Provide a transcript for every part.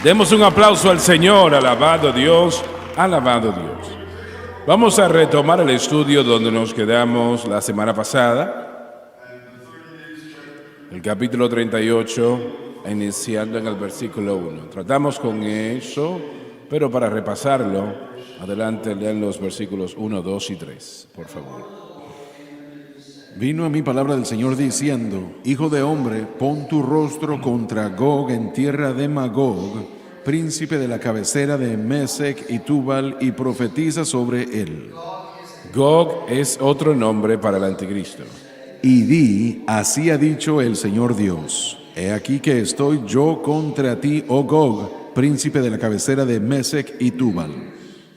Demos un aplauso al Señor, alabado Dios, alabado Dios. Vamos a retomar el estudio donde nos quedamos la semana pasada, el capítulo 38, iniciando en el versículo 1. Tratamos con eso, pero para repasarlo, adelante lean los versículos 1, 2 y 3, por favor. Vino a mí palabra del Señor diciendo: Hijo de hombre, pon tu rostro contra Gog en tierra de Magog, príncipe de la cabecera de Mesec y Tubal, y profetiza sobre él. Gog es otro nombre para el anticristo. Y di: así ha dicho el Señor Dios: he aquí que estoy yo contra ti, oh Gog, príncipe de la cabecera de Mesec y Tubal.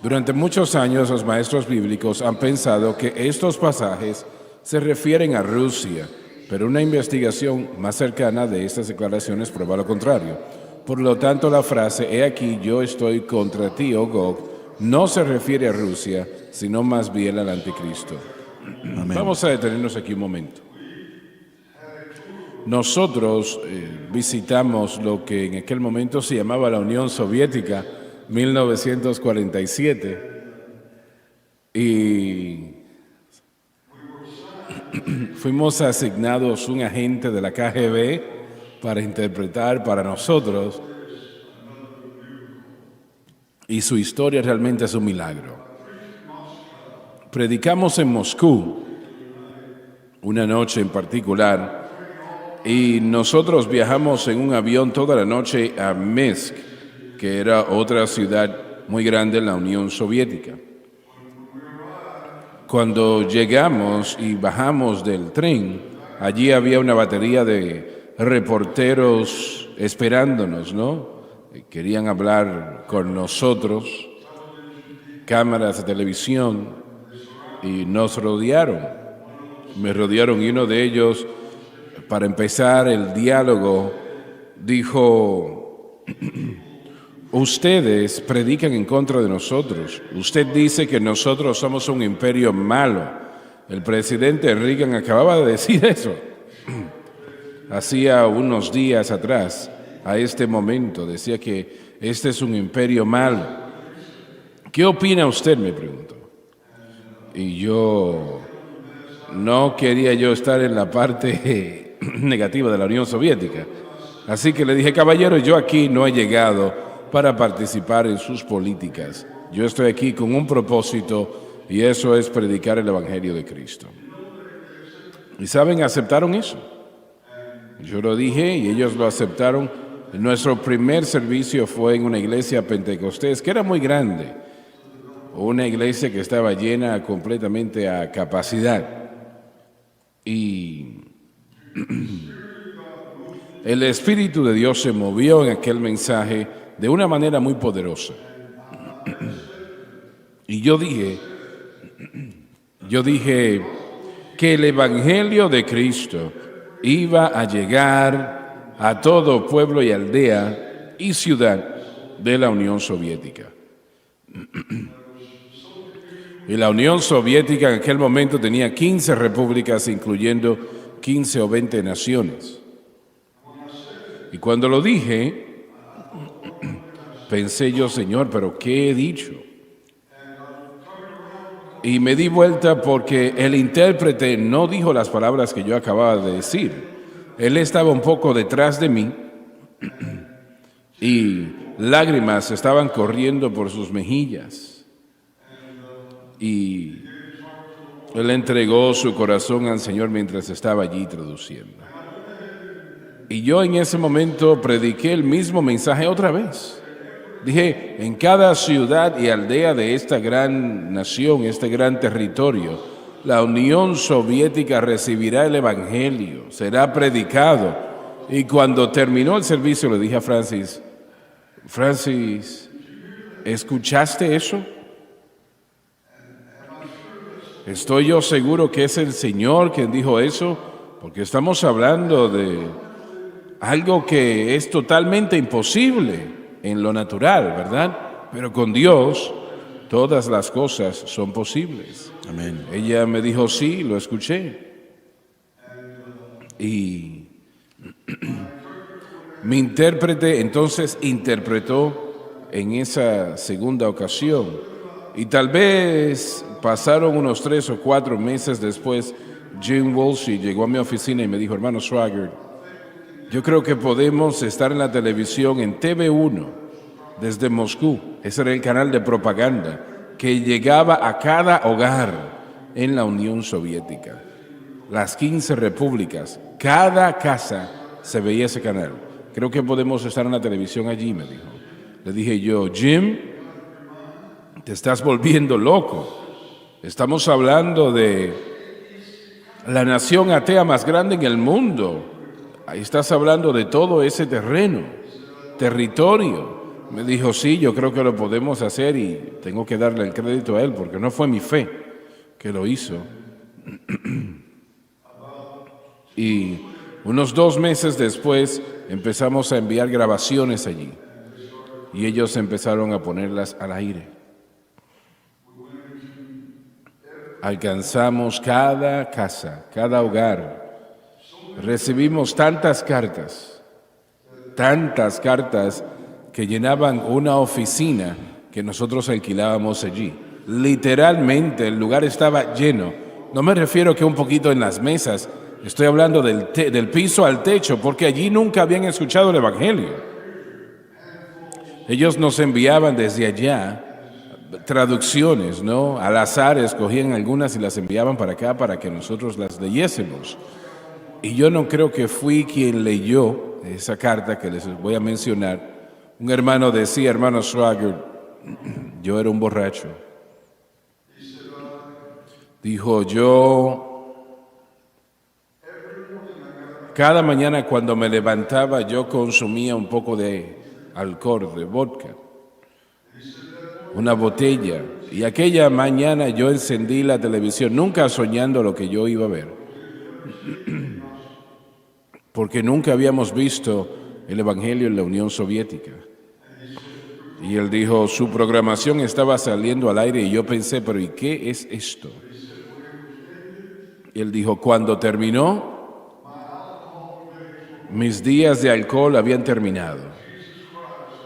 Durante muchos años los maestros bíblicos han pensado que estos pasajes se refieren a Rusia, pero una investigación más cercana de estas declaraciones prueba lo contrario. Por lo tanto, la frase "he aquí yo estoy contra ti, oh Gog", no se refiere a Rusia, sino más bien al anticristo. Amén. Vamos a detenernos aquí un momento. Nosotros visitamos lo que en aquel momento se llamaba la Unión Soviética, 1947, y fuimos asignados un agente de la KGB para interpretar para nosotros, y su historia realmente es un milagro. Predicamos en Moscú una noche en particular, y nosotros viajamos en un avión toda la noche a Minsk, que era otra ciudad muy grande en la Unión Soviética. Cuando llegamos y bajamos del tren, allí había una batería de reporteros esperándonos, ¿no? Querían hablar con nosotros, cámaras de televisión, y nos rodearon. Me rodearon, y uno de ellos, para empezar el diálogo, dijo: ustedes predican en contra de nosotros. Usted dice que nosotros somos un imperio malo. El presidente Reagan acababa de decir eso. Hacía unos días atrás, a este momento, decía que este es un imperio malo. ¿Qué opina usted?, me preguntó. Y no quería yo estar en la parte negativa de la Unión Soviética. Así que le dije: caballero, yo aquí no he llegado para participar en sus políticas. Yo estoy aquí con un propósito, y eso es predicar el Evangelio de Cristo. ¿Y saben? Aceptaron eso. Yo lo dije y ellos lo aceptaron. Nuestro primer servicio fue en una iglesia pentecostés que era muy grande, una iglesia que estaba llena completamente a capacidad. Y el Espíritu de Dios se movió en aquel mensaje de una manera muy poderosa. Y yo dije que el Evangelio de Cristo iba a llegar a todo pueblo y aldea y ciudad de la Unión Soviética. Y la Unión Soviética en aquel momento tenía 15 repúblicas, incluyendo 15 o 20 naciones. Y cuando lo dije, pensé yo: Señor, ¿pero qué he dicho? Y me di vuelta porque el intérprete no dijo las palabras que yo acababa de decir. Él estaba un poco detrás de mí y lágrimas estaban corriendo por sus mejillas. Y él entregó su corazón al Señor mientras estaba allí traduciendo. Y yo en ese momento prediqué el mismo mensaje otra vez. Dije: en cada ciudad y aldea de esta gran nación, este gran territorio, la Unión Soviética recibirá el Evangelio, será predicado. Y cuando terminó el servicio le dije a Francis: ¿escuchaste eso? Estoy yo seguro que es el Señor quien dijo eso, porque estamos hablando de algo que es totalmente imposible en lo natural, ¿verdad? Pero con Dios todas las cosas son posibles. Amén. Ella me dijo: sí, lo escuché. Y Mi intérprete entonces interpretó en esa segunda ocasión y tal vez pasaron unos 3 o 4 meses después. Jim Walsh llegó a mi oficina y me dijo: hermano Swaggart, yo creo que podemos estar en la televisión en TV1 desde Moscú. Ese era el canal de propaganda que llegaba a cada hogar en la Unión Soviética. Las 15 repúblicas, cada casa se veía ese canal. Creo que podemos estar en la televisión allí, me dijo. Le dije yo: Jim, te estás volviendo loco. Estamos hablando de la nación atea más grande en el mundo. Ahí estás hablando de todo ese territorio. Me dijo: sí, yo creo que lo podemos hacer y tengo que darle el crédito a él porque no fue mi fe que lo hizo. Y unos 2 meses después empezamos a enviar grabaciones allí y ellos empezaron a ponerlas al aire. Alcanzamos cada casa, cada hogar. Recibimos tantas cartas que llenaban una oficina que nosotros alquilábamos allí. Literalmente el lugar estaba lleno. No me refiero que un poquito en las mesas, estoy hablando del piso al techo, porque allí nunca habían escuchado el Evangelio. Ellos nos enviaban desde allá traducciones, ¿no? Al azar escogían algunas y las enviaban para acá para que nosotros las leyésemos. Y yo no creo que fui quien leyó esa carta que les voy a mencionar. Un hermano decía: hermano Swaggart, yo era un borracho. Dijo: yo cada mañana cuando me levantaba yo consumía un poco de alcohol, de vodka, una botella, y aquella mañana yo encendí la televisión, nunca soñando lo que yo iba a ver, porque nunca habíamos visto el Evangelio en la Unión Soviética. Y él dijo: su programación estaba saliendo al aire y yo pensé: pero ¿y qué es esto? Y él dijo: cuando terminó, mis días de alcohol habían terminado.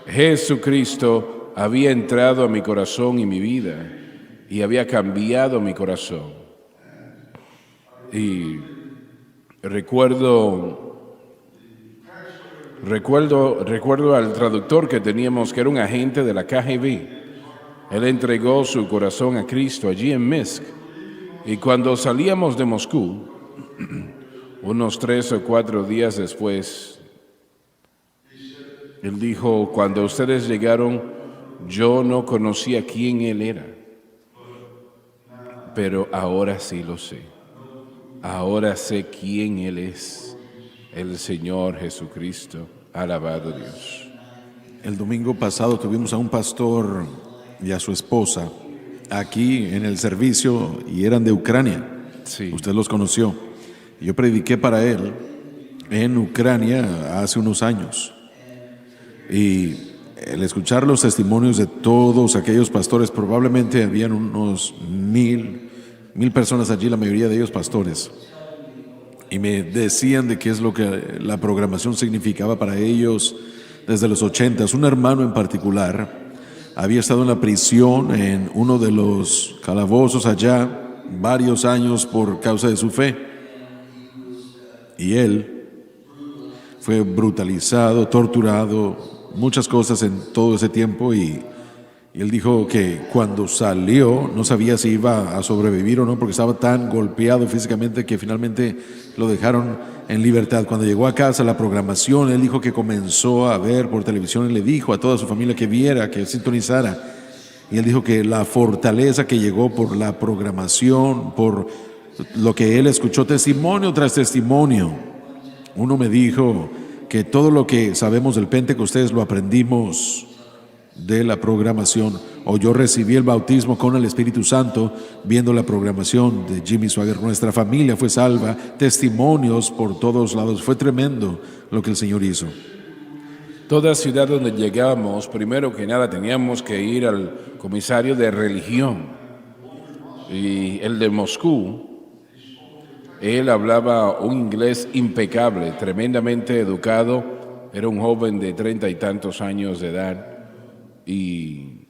Jesucristo había entrado a mi corazón y mi vida y había cambiado mi corazón. Y recuerdo al traductor que teníamos, que era un agente de la KGB. Él entregó su corazón a Cristo allí en Minsk. Y cuando salíamos de Moscú, unos 3 o 4 días después, él dijo: cuando ustedes llegaron, yo no conocía quién él era, pero ahora sí lo sé. Ahora sé quién él es, el Señor Jesucristo. Alabado Dios. El domingo pasado tuvimos a un pastor y a su esposa aquí en el servicio y eran de Ucrania. Sí. Usted los conoció. Yo prediqué para él en Ucrania hace unos años. Y el escuchar los testimonios de todos aquellos pastores, probablemente habían unos 1,000 personas allí, la mayoría de ellos pastores. Y me decían de qué es lo que la programación significaba para ellos desde los 80s. Un hermano en particular había estado en la prisión, en uno de los calabozos allá, varios años por causa de su fe. Y él fue brutalizado, torturado, muchas cosas en todo ese tiempo. Y él dijo que cuando salió no sabía si iba a sobrevivir o no, porque estaba tan golpeado físicamente que finalmente lo dejaron en libertad. Cuando llegó a casa, la programación, él dijo que comenzó a ver por televisión y le dijo a toda su familia que viera, que sintonizara. Y él dijo que la fortaleza que llegó por la programación, por lo que él escuchó, testimonio tras testimonio. Uno me dijo que todo lo que sabemos del Pentecostés lo aprendimos de la programación, o yo recibí el bautismo con el Espíritu Santo viendo la programación de Jimmy Swaggart. Nuestra familia fue salva, testimonios por todos lados. Fue tremendo lo que el Señor hizo. Toda ciudad donde llegábamos, primero que nada teníamos que ir al comisario de religión, y el de Moscú, él hablaba un inglés impecable, tremendamente educado, Era un joven de 30 y tantos años de edad y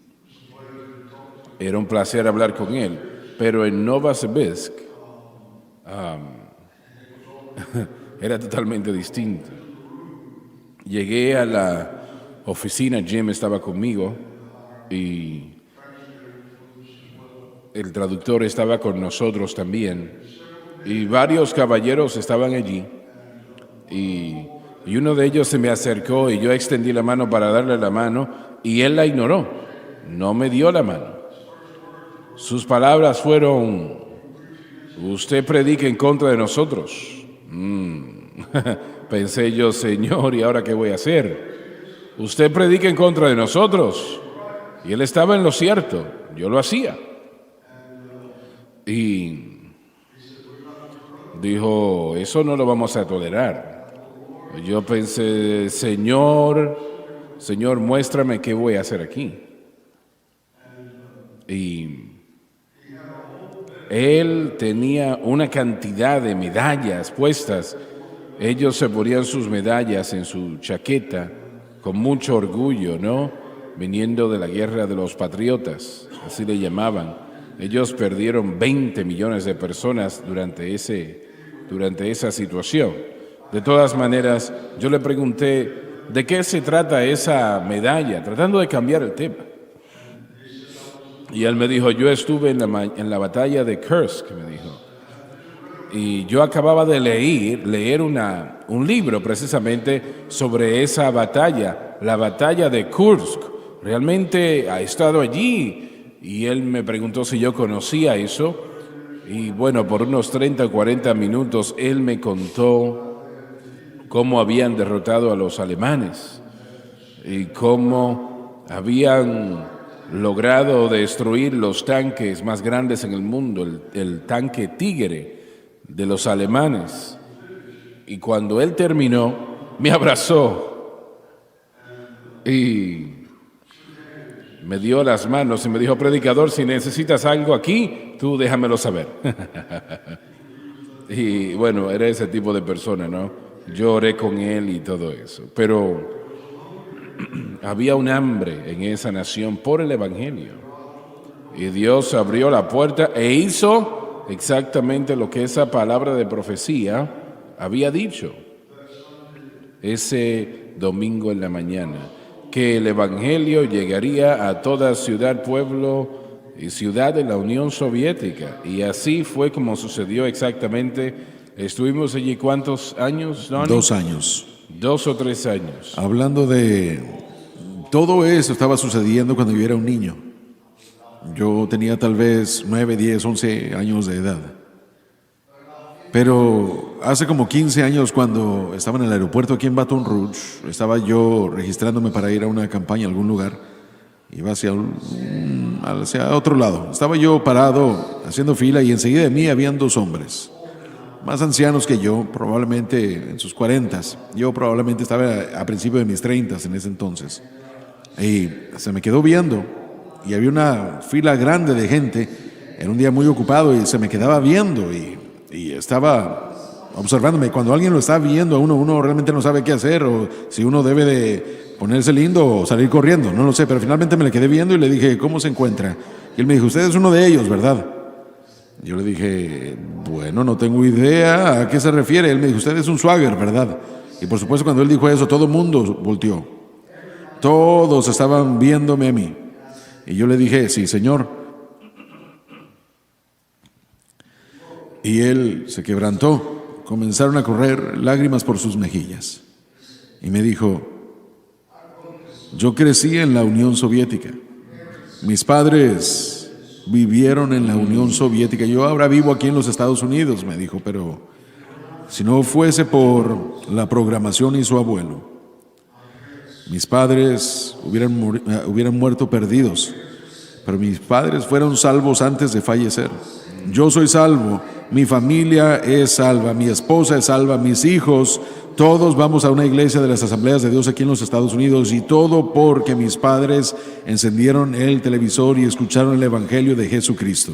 era un placer hablar con él. Pero en Novosibirsk era totalmente distinto. Llegué a la oficina, Jim estaba conmigo y el traductor estaba con nosotros también. Y varios caballeros estaban allí. Y uno de ellos se me acercó y yo extendí la mano para darle la mano y él la ignoró. No me dio la mano. Sus palabras fueron: usted predica en contra de nosotros. Pensé yo, Señor, ¿y ahora qué voy a hacer? Usted predica en contra de nosotros. Y él estaba en lo cierto. Yo lo hacía. Y dijo, eso no lo vamos a tolerar. Yo pensé, Señor, muéstrame qué voy a hacer aquí. Y él tenía una cantidad de medallas puestas. Ellos se ponían sus medallas en su chaqueta con mucho orgullo, ¿no? Viniendo de la guerra de los patriotas, así le llamaban. Ellos perdieron 20 millones de personas durante esa situación. De todas maneras, yo le pregunté, ¿de qué se trata esa medalla? Tratando de cambiar el tema. Y él me dijo, yo estuve en la batalla de Kursk, me dijo. Y yo acababa de leer un libro precisamente sobre esa batalla, la batalla de Kursk. Realmente ha estado allí. Y él me preguntó si yo conocía eso. Y bueno, por unos 30 o 40 minutos él me contó cómo habían derrotado a los alemanes y cómo habían logrado destruir los tanques más grandes en el mundo, el tanque Tigre de los alemanes. Y cuando él terminó, me abrazó y me dio las manos y me dijo, predicador, si necesitas algo aquí, tú déjamelo saber. Y bueno, era ese tipo de persona, ¿no? Yo oré con él y todo eso. Pero había un hambre en esa nación por el Evangelio. Y Dios abrió la puerta e hizo exactamente lo que esa palabra de profecía había dicho ese domingo en la mañana, que el Evangelio llegaría a toda ciudad, pueblo y ciudad de la Unión Soviética. Y así fue como sucedió exactamente. Estuvimos allí, ¿cuántos años, Donnie? 2 años. 2 o 3 años. Hablando de todo eso, estaba sucediendo cuando yo era un niño. Yo tenía tal vez 9, 10, 11 años de edad. Pero hace como 15 años, cuando estaba en el aeropuerto aquí en Baton Rouge, estaba yo registrándome para ir a una campaña a algún lugar. Iba hacia otro lado. Estaba yo parado haciendo fila y enseguida de mí habían 2 hombres, más ancianos que yo, probablemente en sus 40s. Yo probablemente estaba a principios de mis 30s en ese entonces. Y se me quedó viendo y había una fila grande de gente. Era un día muy ocupado y se me quedaba viendo y estaba observándome. Cuando alguien lo está viendo a uno realmente no sabe qué hacer, o si uno debe de ponerse lindo o salir corriendo, no lo sé, pero finalmente me le quedé viendo y le dije, ¿cómo se encuentra? Y él me dijo, usted es uno de ellos, ¿verdad? Yo le dije, bueno, no tengo idea a qué se refiere. Él me dijo, usted es un swagger, ¿verdad? Y por supuesto, cuando él dijo eso, todo el mundo volteó. Todos estaban viéndome a mí. Y yo le dije, sí, señor. Y él se quebrantó. Comenzaron a correr lágrimas por sus mejillas. Y me dijo, yo crecí en la Unión Soviética. Mis padres vivieron en la Unión Soviética. Yo ahora vivo aquí en los Estados Unidos, me dijo, pero si no fuese por la programación y su abuelo, mis padres hubieran muerto perdidos. Pero mis padres fueron salvos antes de fallecer. Yo soy salvo, mi familia es salva, mi esposa es salva, mis hijos, todos vamos a una iglesia de las Asambleas de Dios aquí en los Estados Unidos, y todo porque mis padres encendieron el televisor y escucharon el Evangelio de Jesucristo.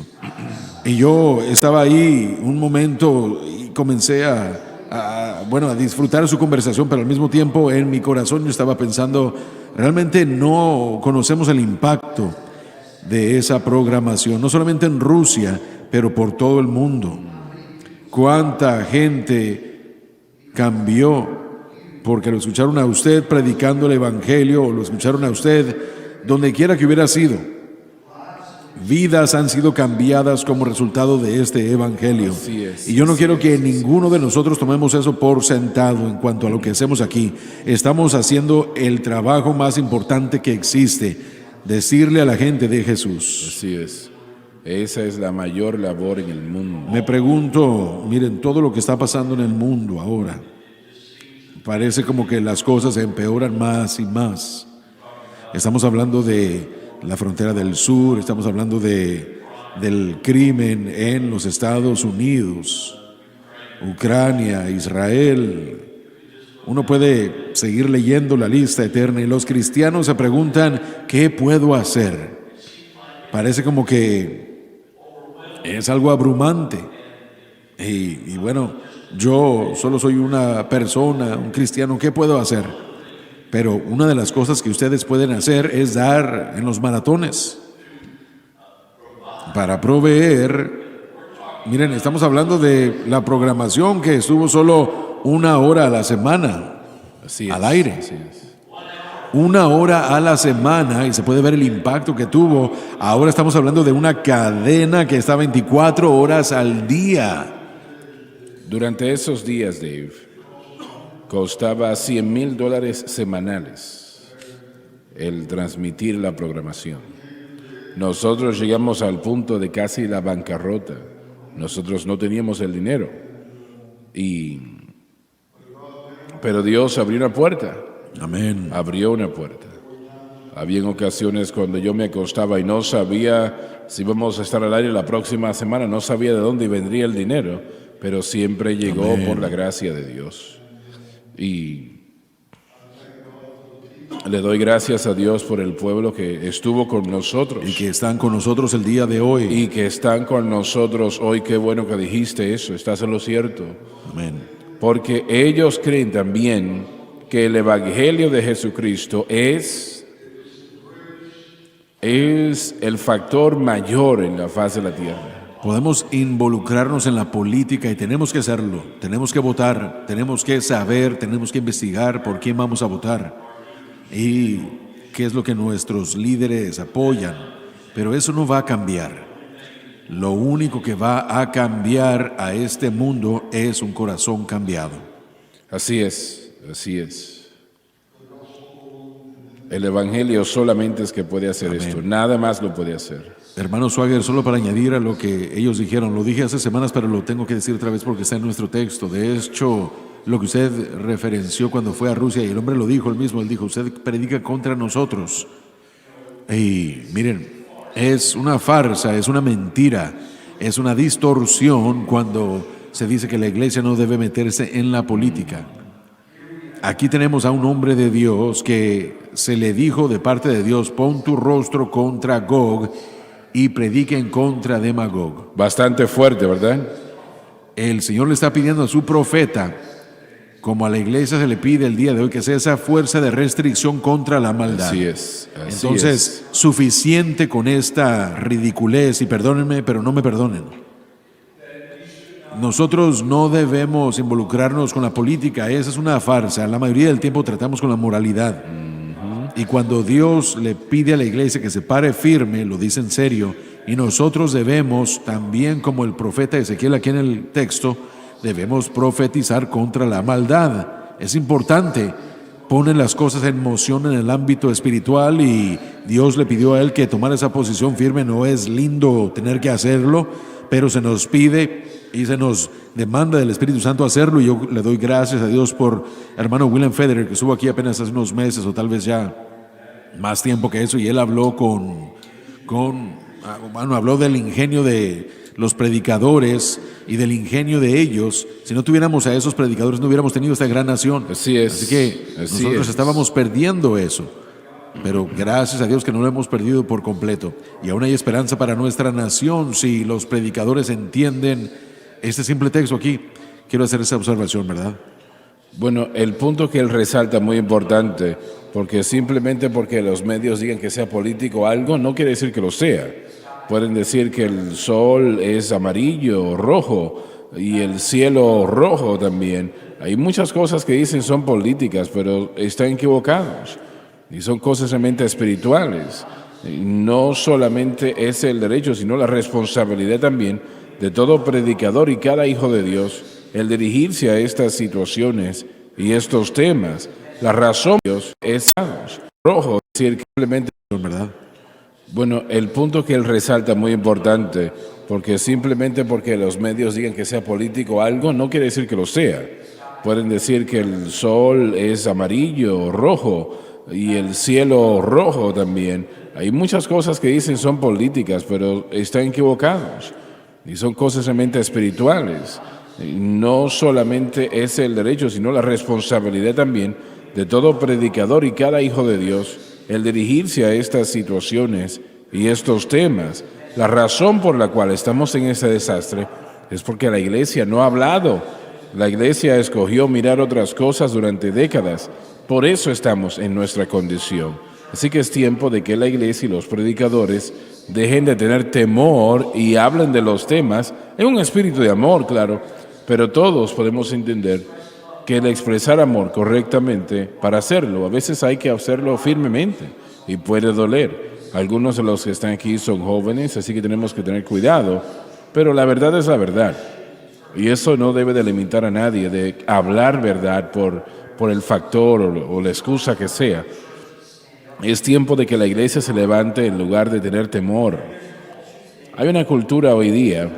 Y yo estaba ahí un momento y comencé a a disfrutar su conversación, pero al mismo tiempo en mi corazón yo estaba pensando, realmente no conocemos el impacto de esa programación, no solamente en Rusia, pero por todo el mundo. Cuánta gente cambió porque lo escucharon a usted predicando el evangelio, o lo escucharon a usted donde quiera que hubiera sido. Vidas han sido cambiadas como resultado de este evangelio. Así es, y yo no así quiero que es. ninguno de nosotros tomemos eso por sentado en cuanto a lo que hacemos aquí. Estamos haciendo el trabajo más importante que existe, decirle a la gente de Jesús. Así es. Esa es la mayor labor en el mundo. Me pregunto, miren, todo lo que está pasando en el mundo ahora, parece como que las cosas se empeoran más y más. Estamos hablando de la frontera del sur, estamos hablando del crimen en los Estados Unidos, Ucrania, Israel. Uno puede seguir leyendo la lista eterna y los cristianos se preguntan, ¿qué puedo hacer? Parece como que es algo abrumante. Y bueno, yo solo soy una persona, un cristiano, ¿qué puedo hacer? Pero una de las cosas que ustedes pueden hacer es dar en los maratones para proveer. Miren, estamos hablando de la programación que estuvo solo 1 hora a la semana Así al es, aire. así es. 1 hora a la semana y se puede ver el impacto que tuvo. Ahora estamos hablando de una cadena que está 24 horas al día. Durante esos días, Dave, costaba $100,000 semanales el transmitir la programación. Nosotros llegamos al punto de casi la bancarrota. Nosotros no teníamos el dinero. Pero Dios abrió una puerta. Amén. Abrió una puerta. Había ocasiones cuando yo me acostaba y no sabía si íbamos a estar al aire la próxima semana, no sabía de dónde vendría el dinero, pero siempre llegó Amén. por la gracia de Dios. Y le doy gracias a Dios por el pueblo que estuvo con nosotros Y que están con nosotros el día de hoy. y que están con nosotros hoy. Qué bueno que dijiste eso, estás en lo cierto. Amén. Porque ellos creen también que el Evangelio de Jesucristo es el factor mayor en la faz de la tierra. Podemos involucrarnos en la política y tenemos que hacerlo. Tenemos que votar, tenemos que saber, tenemos que investigar por quién vamos a votar y qué es lo que nuestros líderes apoyan. Pero eso no va a cambiar. Lo único que va a cambiar a este mundo es un corazón cambiado. Así es, así es. El Evangelio solamente es que puede hacer Amén. esto, nada más lo puede hacer. Hermano Swagger, solo para añadir a lo que ellos dijeron, lo dije hace semanas, pero lo tengo que decir otra vez porque está en nuestro texto. De hecho, lo que usted referenció cuando fue a Rusia, y el hombre lo dijo, él mismo, él dijo, usted predica contra nosotros. Y miren, es una farsa, es una mentira, es una distorsión cuando se dice que la iglesia no debe meterse en la política. Aquí tenemos a un hombre de Dios que se le dijo de parte de Dios, pon tu rostro contra Gog y predique en contra de Magog. Bastante fuerte, ¿verdad? El Señor le está pidiendo a su profeta, como a la iglesia se le pide el día de hoy, que sea esa fuerza de restricción contra la maldad. Así es. Así Entonces, suficiente con esta ridiculez, y perdónenme, pero no me perdonen. Nosotros no debemos involucrarnos con la política, esa es una farsa. La mayoría del tiempo tratamos con la moralidad. Y cuando Dios le pide a la iglesia que se pare firme, lo dice en serio, y nosotros debemos, también como el profeta Ezequiel aquí en el texto, debemos profetizar contra la maldad. Es importante, pone las cosas en moción en el ámbito espiritual y Dios le pidió a él que tomara esa posición firme. No es lindo tener que hacerlo, pero se nos pide y se nos demanda del Espíritu Santo hacerlo, y yo le doy gracias a Dios por hermano William Federer, que estuvo aquí apenas hace unos meses o tal vez ya más tiempo que eso, y él habló habló del ingenio de los predicadores y del ingenio de ellos. Si no tuviéramos a esos predicadores no hubiéramos tenido esta gran nación. Así es. Así que Así nosotros es. estábamos perdiendo eso. Pero gracias a Dios que no lo hemos perdido por completo. Y aún hay esperanza para nuestra nación si los predicadores entienden este simple texto aquí, quiero hacer esa observación, ¿verdad? Bueno, el punto que él resalta muy importante, porque simplemente porque los medios digan que sea político algo, no quiere decir que lo sea. Pueden decir que el sol es amarillo o rojo y el cielo rojo también. Hay muchas cosas que dicen son políticas, pero están equivocados. Y son cosas realmente espirituales. Y no solamente es el derecho, sino la responsabilidad también de todo predicador y cada hijo de Dios el dirigirse a estas situaciones y estos temas. La razón de Dios es rojo, es decir, que simplemente, ¿Verdad? bueno, el punto que él resalta muy importante, porque simplemente porque los medios digan que sea político algo, no quiere decir que lo sea. Pueden decir que el sol es amarillo o rojo y el cielo rojo también. Hay muchas cosas que dicen son políticas, pero están equivocados. Y son cosas realmente espirituales. Y no solamente es el derecho, sino la responsabilidad también de todo predicador y cada hijo de Dios el dirigirse a estas situaciones y estos temas. La razón por la cual estamos en ese desastre es porque la iglesia no ha hablado. La iglesia escogió mirar otras cosas durante décadas. Por eso estamos en nuestra condición. Así que es tiempo de que la iglesia y los predicadores dejen de tener temor y hablen de los temas en un espíritu de amor, claro, pero todos podemos entender que el expresar amor correctamente, para hacerlo, a veces hay que hacerlo firmemente y puede doler. Algunos de los que están aquí son jóvenes, así que tenemos que tener cuidado, pero la verdad es la verdad. Y eso no debe de limitar a nadie de hablar verdad por el factor o la excusa que sea. Es tiempo de que la iglesia se levante en lugar de tener temor. Hay una cultura hoy día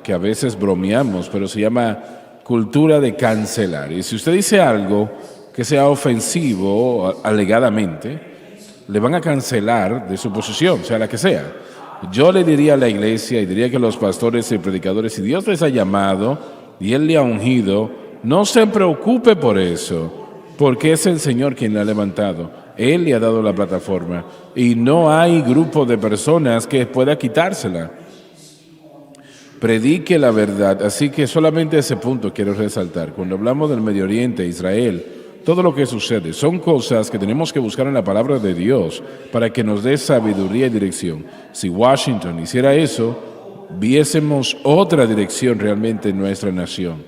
que a veces bromeamos, pero se llama cultura de cancelar. Y si usted dice algo que sea ofensivo, alegadamente, le van a cancelar de su posición, sea la que sea. Yo le diría a la iglesia y diría que los pastores y predicadores, si Dios les ha llamado y Él le ha ungido, no se preocupe por eso, porque es el Señor quien le ha levantado. Él le ha dado la plataforma y no hay grupo de personas que pueda quitársela. Predique la verdad, así que solamente ese punto quiero resaltar. Cuando hablamos del Medio Oriente, Israel, todo lo que sucede son cosas que tenemos que buscar en la palabra de Dios para que nos dé sabiduría y dirección. Si Washington hiciera eso, viésemos otra dirección realmente en nuestra nación.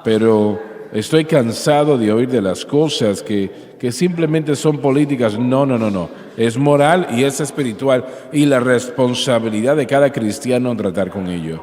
Pero estoy cansado de oír de las cosas que simplemente son políticas. No. Es moral y es espiritual y la responsabilidad de cada cristiano en tratar con ello.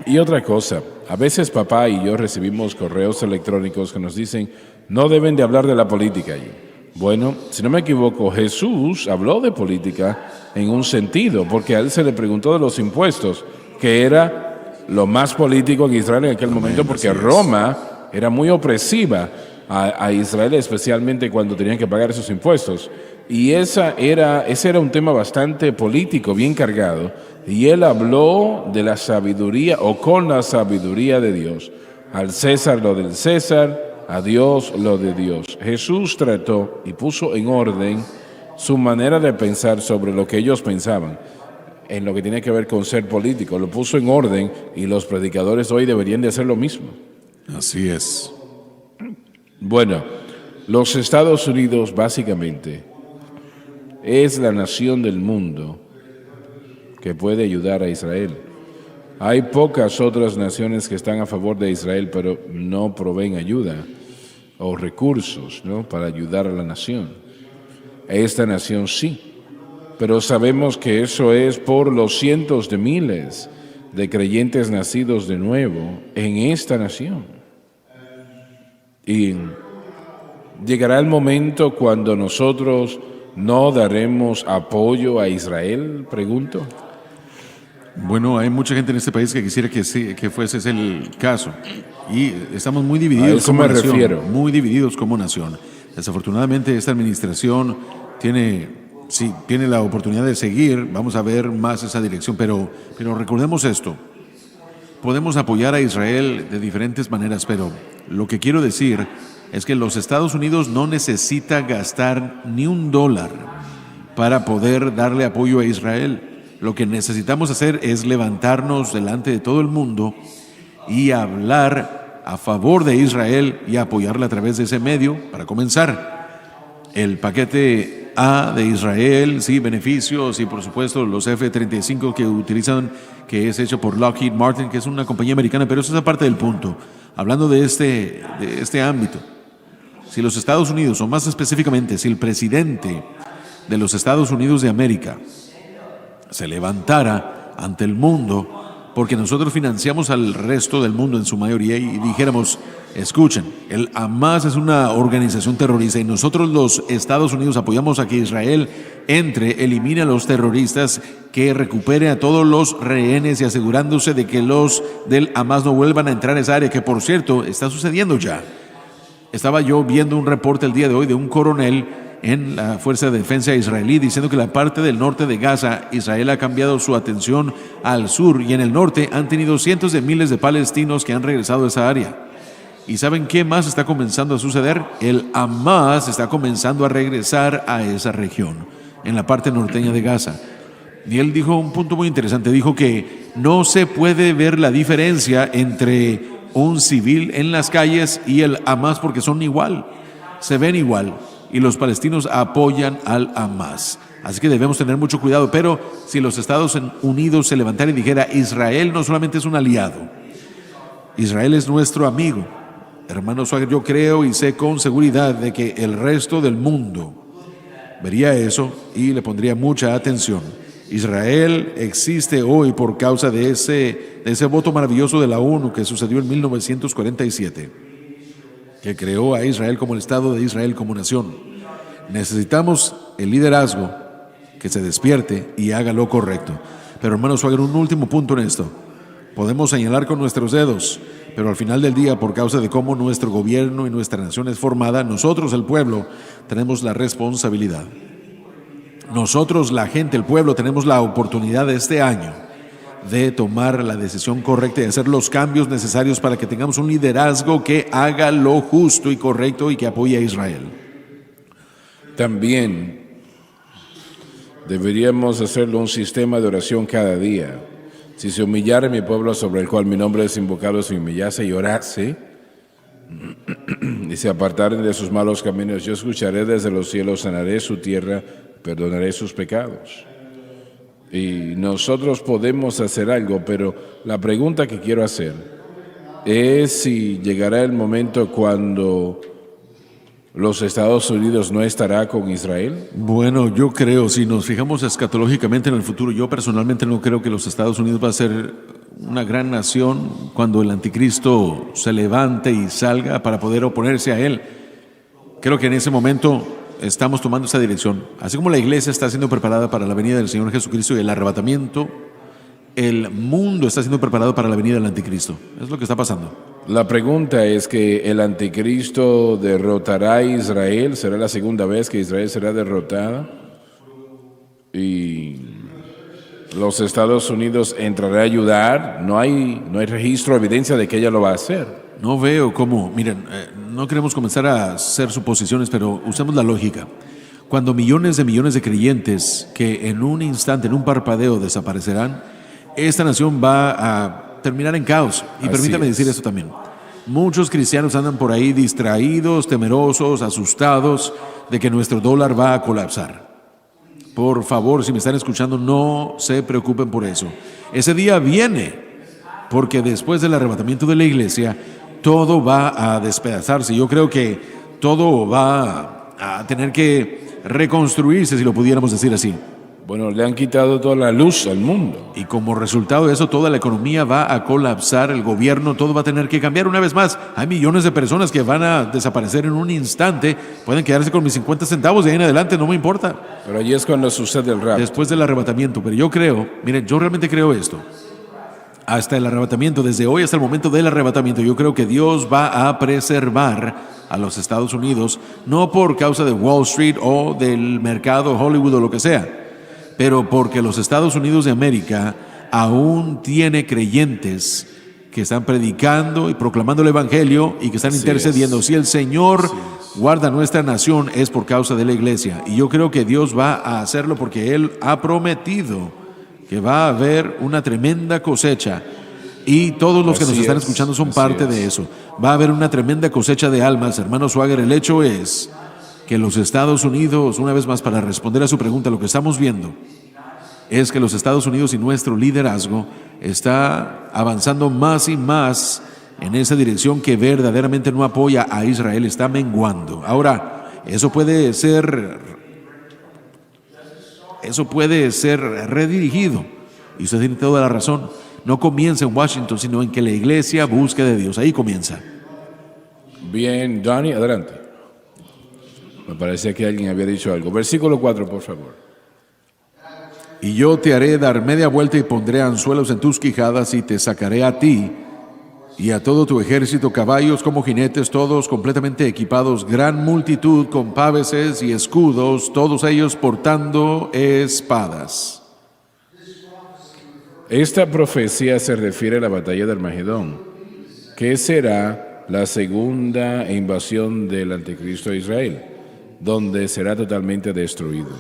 Y otra cosa, a veces papá y yo recibimos correos electrónicos que nos dicen no deben de hablar de la política allí. Bueno, si no me equivoco, Jesús habló de política en un sentido, porque a él se le preguntó de los impuestos, que era lo más político en Israel en aquel momento, porque Roma era muy opresiva a Israel, especialmente cuando tenían que pagar esos impuestos. Y ese era un tema bastante político, bien cargado. Y él habló de la sabiduría o con la sabiduría de Dios. Al César lo del César, a Dios lo de Dios. Jesús trató y puso en orden su manera de pensar sobre lo que ellos pensaban en lo que tiene que ver con ser político. Lo puso en orden y los predicadores hoy deberían de hacer lo mismo. Así es. Bueno, los Estados Unidos básicamente es la nación del mundo que puede ayudar a Israel. Hay pocas otras naciones que están a favor de Israel, pero no proveen ayuda o recursos, ¿no?, para ayudar a la nación. Esta nación sí, pero sabemos que eso es por los cientos de miles de creyentes nacidos de nuevo en esta nación. Y llegará el momento cuando nosotros no daremos apoyo a Israel, pregunto. Bueno, hay mucha gente en este país que quisiera que sí, que fuese ese el caso. Y estamos muy divididos A eso como me nación. refiero. Muy divididos como nación. Desafortunadamente, esta administración tiene la oportunidad de seguir. Vamos a ver más esa dirección. Pero recordemos esto. Podemos apoyar a Israel de diferentes maneras, pero lo que quiero decir es que los Estados Unidos no necesita gastar ni $1 para poder darle apoyo a Israel. Lo que necesitamos hacer es levantarnos delante de todo el mundo y hablar a favor de Israel y apoyarla a través de ese medio. Para comenzar, el paquete A de Israel, sí, beneficios y por supuesto los F-35 que utilizan, que es hecho por Lockheed Martin, que es una compañía americana, pero eso es aparte del punto. Hablando de este ámbito, si los Estados Unidos, o más específicamente, si el presidente de los Estados Unidos de América se levantara ante el mundo, porque nosotros financiamos al resto del mundo en su mayoría, y dijéramos, escuchen, el Hamas es una organización terrorista y nosotros los Estados Unidos apoyamos a que Israel entre, elimine a los terroristas, que recupere a todos los rehenes y asegurándose de que los del Hamas no vuelvan a entrar a esa área, que por cierto está sucediendo ya. Estaba yo viendo un reporte el día de hoy de un coronel en la Fuerza de Defensa israelí diciendo que la parte del norte de Gaza, Israel ha cambiado su atención al sur, y en el norte han tenido cientos de miles de palestinos que han regresado a esa área. ¿Y saben qué más está comenzando a suceder? El Hamas está comenzando a regresar a esa región, en la parte norteña de Gaza. Y él dijo un punto muy interesante, dijo que no se puede ver la diferencia entre un civil en las calles y el Hamas, porque son igual, se ven igual, y los palestinos apoyan al Hamas. Así que debemos tener mucho cuidado. Pero si los Estados Unidos se levantara y dijera, Israel no solamente es un aliado, Israel es nuestro amigo, hermano Swagger, yo creo y sé con seguridad de que el resto del mundo vería eso y le pondría mucha atención. Israel existe hoy por causa de ese voto maravilloso de la ONU que sucedió en 1947, que creó a Israel como el Estado de Israel como nación. Necesitamos el liderazgo que se despierte y haga lo correcto. Pero hermano Swagger, un último punto en esto. Podemos señalar con nuestros dedos, pero al final del día, por causa de cómo nuestro gobierno y nuestra nación es formada, nosotros, el pueblo, tenemos la responsabilidad. Nosotros, la gente, el pueblo, tenemos la oportunidad de este año de tomar la decisión correcta y hacer los cambios necesarios para que tengamos un liderazgo que haga lo justo y correcto y que apoye a Israel. También deberíamos hacerlo un sistema de oración cada día. Si se humillare mi pueblo sobre el cual mi nombre es invocado, se humillase y orase y se apartaren de sus malos caminos, yo escucharé desde los cielos, sanaré su tierra, perdonaré sus pecados. Y nosotros podemos hacer algo, pero la pregunta que quiero hacer es si llegará el momento cuando los Estados Unidos no estará con Israel. Bueno, yo creo, si nos fijamos escatológicamente en el futuro, yo personalmente no creo que los Estados Unidos va a ser una gran nación cuando el anticristo se levante y salga para poder oponerse a él. Creo que en ese momento estamos tomando esa dirección. Así como la iglesia está siendo preparada para la venida del Señor Jesucristo y el arrebatamiento, el mundo está siendo preparado para la venida del anticristo. Es lo que está pasando. La pregunta es que el anticristo derrotará a Israel, será la segunda vez que Israel será derrotada y los Estados Unidos entrará a ayudar. No hay registro, evidencia de que ella lo va a hacer. No veo cómo, miren, no queremos comenzar a hacer suposiciones, pero usemos la lógica. Cuando millones de creyentes que en un instante, en un parpadeo desaparecerán, esta nación va a terminar en caos. Y Así permítame es. decir esto también. Muchos cristianos andan por ahí distraídos, temerosos, asustados de que nuestro dólar va a colapsar. Por favor, si me están escuchando, no se preocupen por eso. Ese día viene, porque después del arrebatamiento de la iglesia, todo va a despedazarse. Yo creo que todo va a tener que reconstruirse, si lo pudiéramos decir así. Bueno, le han quitado toda la luz al mundo. Y como resultado de eso, toda la economía va a colapsar, el gobierno, todo va a tener que cambiar. Una vez más, hay millones de personas que van a desaparecer en un instante. Pueden quedarse con mis 50 centavos de ahí en adelante, no me importa. Pero allí es cuando sucede el rapto. Después del arrebatamiento. Pero yo creo, miren, yo realmente creo esto. Hasta el arrebatamiento, desde hoy hasta el momento del arrebatamiento, yo creo que Dios va a preservar a los Estados Unidos, no por causa de Wall Street o del mercado Hollywood o lo que sea, pero porque los Estados Unidos de América aún tiene creyentes que están predicando y proclamando el Evangelio y que están intercediendo. Si el Señor guarda nuestra nación es por causa de la iglesia. Y yo creo que Dios va a hacerlo porque Él ha prometido que va a haber una tremenda cosecha. Y todos los que nos Así están es, escuchando son así parte es. de eso. Va a haber una tremenda cosecha de almas, hermano Swagger. El hecho es que los Estados Unidos, una vez más para responder a su pregunta, lo que estamos viendo es que los Estados Unidos y nuestro liderazgo está avanzando más y más en esa dirección que verdaderamente no apoya a Israel, está menguando. Ahora, eso puede ser redirigido. Y usted tiene toda la razón. No comienza en Washington, sino en que la iglesia busque de Dios. Ahí comienza. Bien, Donnie, adelante. Me parecía que alguien había dicho algo. Versículo 4, por favor. Y yo te haré dar media vuelta y pondré anzuelos en tus quijadas y te sacaré a ti y a todo tu ejército, caballos como jinetes, todos completamente equipados, gran multitud con paveses y escudos, todos ellos portando espadas. Esta profecía se refiere a la batalla de Armagedón, que será la segunda invasión del anticristo a Israel, donde será totalmente destruido.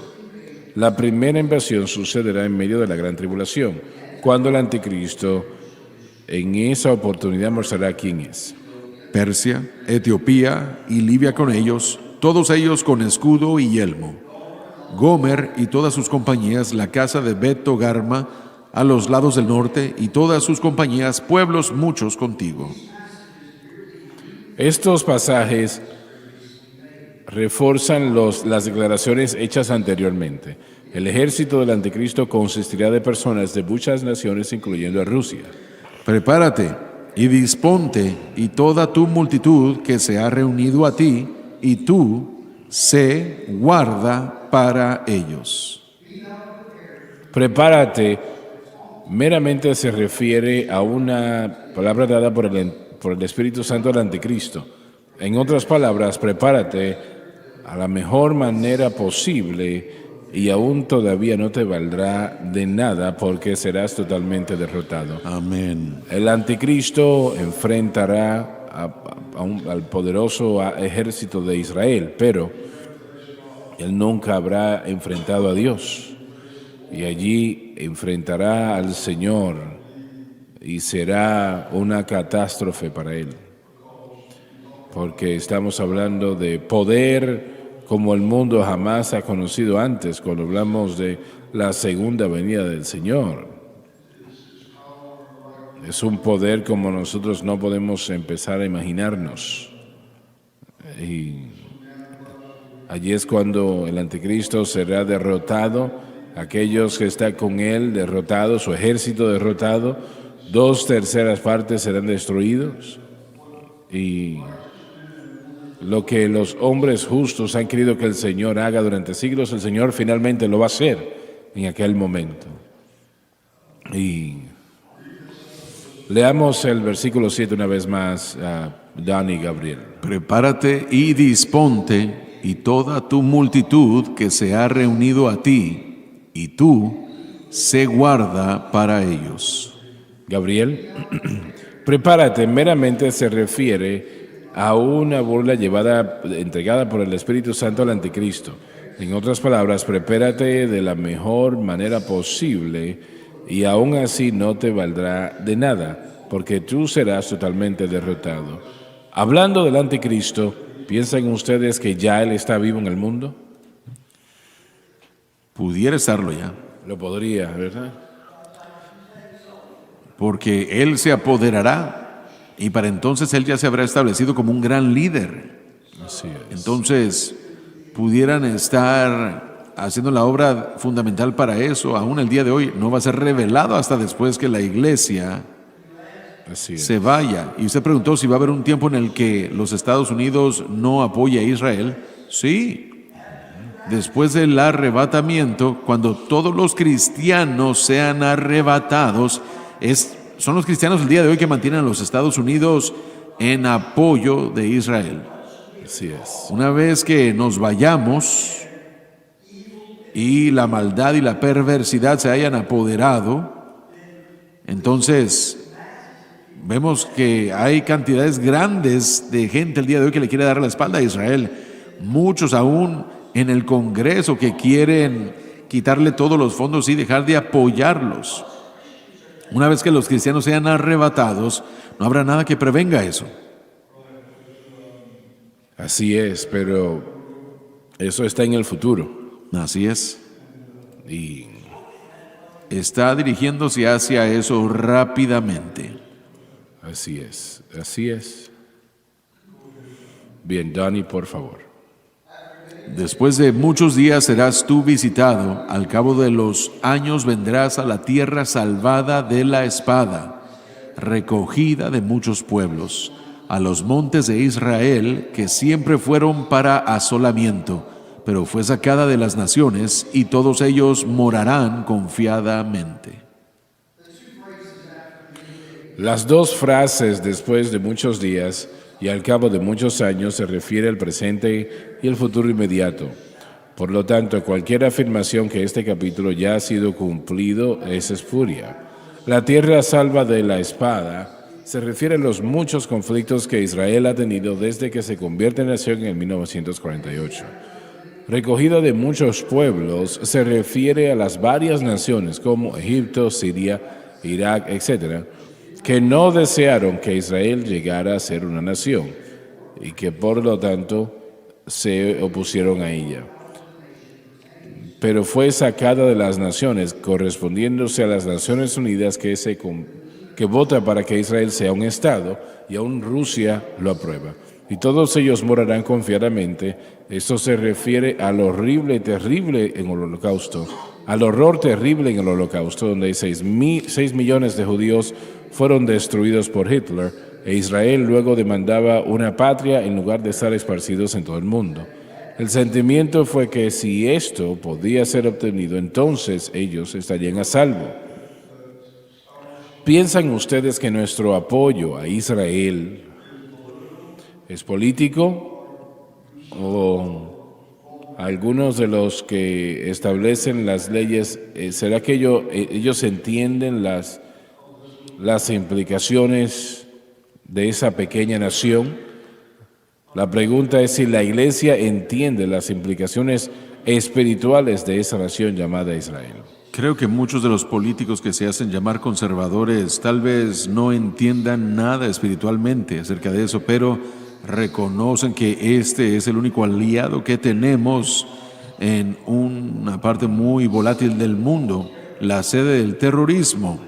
La primera invasión sucederá en medio de la gran tribulación, cuando el anticristo en esa oportunidad mostrará quién es. Persia, Etiopía y Libia con ellos, todos ellos con escudo y yelmo. Gomer y todas sus compañías, la casa de Bet-Togarma a los lados del norte y todas sus compañías, pueblos muchos contigo. Estos pasajes reforzan las declaraciones hechas anteriormente. El ejército del anticristo consistirá de personas de muchas naciones, incluyendo a Rusia. Prepárate y disponte y toda tu multitud que se ha reunido a ti, y tú sé guarda para ellos. Prepárate meramente se refiere a una palabra dada por el Espíritu Santo al anticristo. En otras palabras, prepárate a la mejor manera posible y aún todavía no te valdrá de nada porque serás totalmente derrotado. Amén. El anticristo enfrentará al poderoso ejército de Israel, pero él nunca habrá enfrentado a Dios. Y allí enfrentará al Señor y será una catástrofe para él. Porque estamos hablando de poder como el mundo jamás ha conocido antes, cuando hablamos de la segunda venida del Señor. Es un poder como nosotros no podemos empezar a imaginarnos. Y allí es cuando el anticristo será derrotado, aquellos que están con él derrotados, su ejército derrotado, 2/3 partes serán destruidos. Y lo que los hombres justos han querido que el Señor haga durante siglos, el Señor finalmente lo va a hacer en aquel momento. Y leamos el versículo 7 una vez más a Dani y Gabriel. Prepárate y disponte y toda tu multitud que se ha reunido a ti, y tú sé guarda para ellos. Gabriel, prepárate meramente se refiere a una burla entregada por el Espíritu Santo al anticristo. En otras palabras, prepárate de la mejor manera posible y aún así no te valdrá de nada, porque tú serás totalmente derrotado. Hablando del anticristo, ¿piensan ustedes que ya él está vivo en el mundo? Pudiera estarlo ya, Lo podría, ¿verdad? porque él se apoderará y para entonces él ya se habrá establecido como un gran líder. Así es. Entonces pudieran estar haciendo la obra fundamental para eso. Aún el día de hoy no va a ser revelado hasta después que la iglesia Así es. se vaya. Y usted preguntó si va a haber un tiempo en el que los Estados Unidos no apoye a Israel. Sí, después del arrebatamiento, cuando todos los cristianos sean arrebatados, son los cristianos el día de hoy que mantienen a los Estados Unidos en apoyo de Israel. Así es. Una vez que nos vayamos y la maldad y la perversidad se hayan apoderado, entonces vemos que hay cantidades grandes de gente el día de hoy que le quiere dar la espalda a Israel. Muchos aún en el Congreso que quieren quitarle todos los fondos y dejar de apoyarlos. Una vez que los cristianos sean arrebatados, no habrá nada que prevenga eso. Así es, pero eso está en el futuro. Así es. Y Está dirigiéndose hacia eso rápidamente. así es, así es. Bien, Donnie, por favor. Después de muchos días serás tú visitado, al cabo de los años vendrás a la tierra salvada de la espada, recogida de muchos pueblos, a los montes de Israel que siempre fueron para asolamiento, pero fue sacada de las naciones y todos ellos morarán confiadamente. Las dos frases después de muchos días y al cabo de muchos años se refiere al presente y el futuro inmediato. Por lo tanto, cualquier afirmación que este capítulo ya ha sido cumplido es espuria. La tierra salva de la espada se refiere a los muchos conflictos que Israel ha tenido desde que se convierte en nación en 1948. Recogida de muchos pueblos se refiere a las varias naciones como Egipto, Siria, Irak, etc., que no desearon que Israel llegara a ser una nación y que por lo tanto se opusieron a ella. Pero fue sacada de las naciones, correspondiéndose a las Naciones Unidas que vota para que Israel sea un Estado, y aún Rusia lo aprueba. Y todos ellos morarán confiadamente. Esto se refiere al horrible y terrible en el Holocausto, al horror terrible en el Holocausto, donde 6 millones de judíos fueron destruidos por Hitler, e Israel luego demandaba una patria en lugar de estar esparcidos en todo el mundo. El sentimiento fue que si esto podía ser obtenido, entonces ellos estarían a salvo. ¿Piensan ustedes que nuestro apoyo a Israel es político? ¿O algunos de los que establecen las leyes, será que ellos entienden las implicaciones de esa pequeña nación? La pregunta es si la Iglesia entiende las implicaciones espirituales de esa nación llamada Israel. Creo que muchos de los políticos que se hacen llamar conservadores tal vez no entiendan nada espiritualmente acerca de eso, pero reconocen que este es el único aliado que tenemos en una parte muy volátil del mundo, la sede del terrorismo.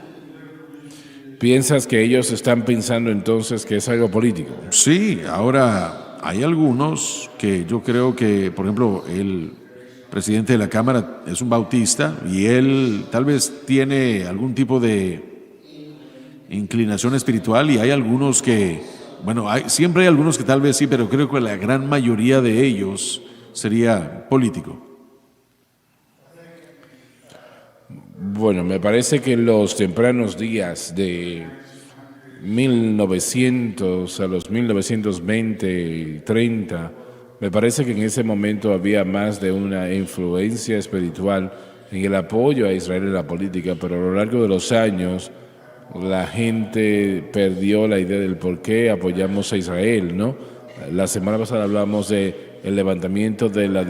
¿Piensas que ellos están pensando entonces que es algo político? Sí, ahora hay algunos que yo creo que, por ejemplo, el presidente de la Cámara es un bautista y él tal vez tiene algún tipo de inclinación espiritual, y hay algunos que, bueno, siempre hay algunos que tal vez sí, pero creo que la gran mayoría de ellos sería político. Bueno, me parece que en los tempranos días de 1900 a los 1920, 30, me parece que en ese momento había más de una influencia espiritual en el apoyo a Israel en la política, pero a lo largo de los años la gente perdió la idea del por qué apoyamos a Israel, ¿no? La semana pasada hablamos de el levantamiento de las